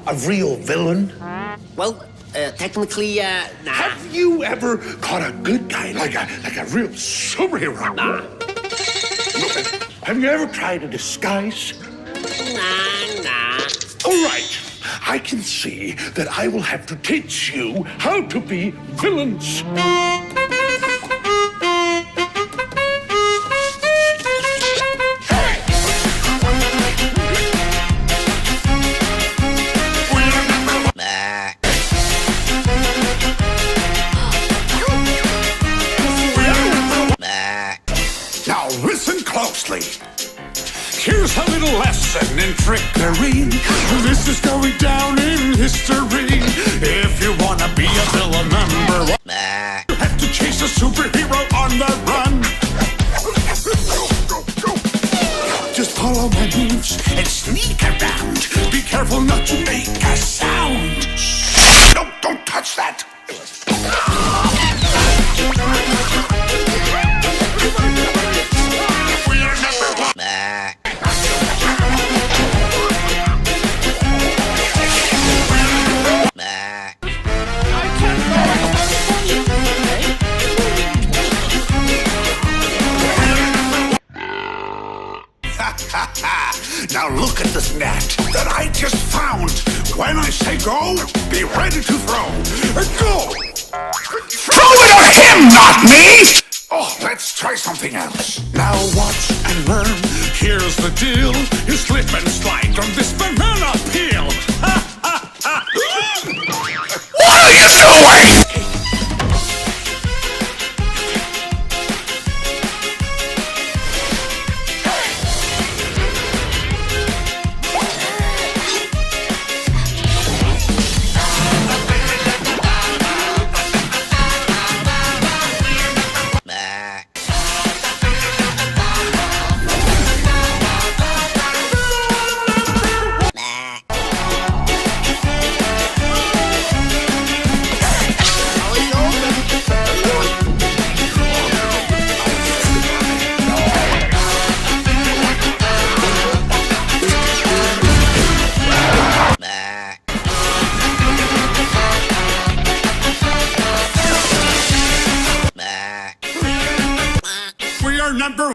a real villain? Well, technically, nah. Have you ever caught a good guy, like a real superhero? Nah. Have you ever tried a disguise? Nah. All right. I can see that I will have to teach you how to be villains. Now listen closely. Here's a little lesson in trickery. This is going down in history. If you wanna be a villain number one, you have to chase a superhero on the run. Just follow my moves and sneak around. Be careful not to make a sound. No, don't touch that. Now look at this net that I just found. When I say go, be ready to throw. Go! Throw it at him, not me! Oh, let's try something else. Now watch and learn. Here's the deal. You slip and slide on this banana peel. What are you doing? We are number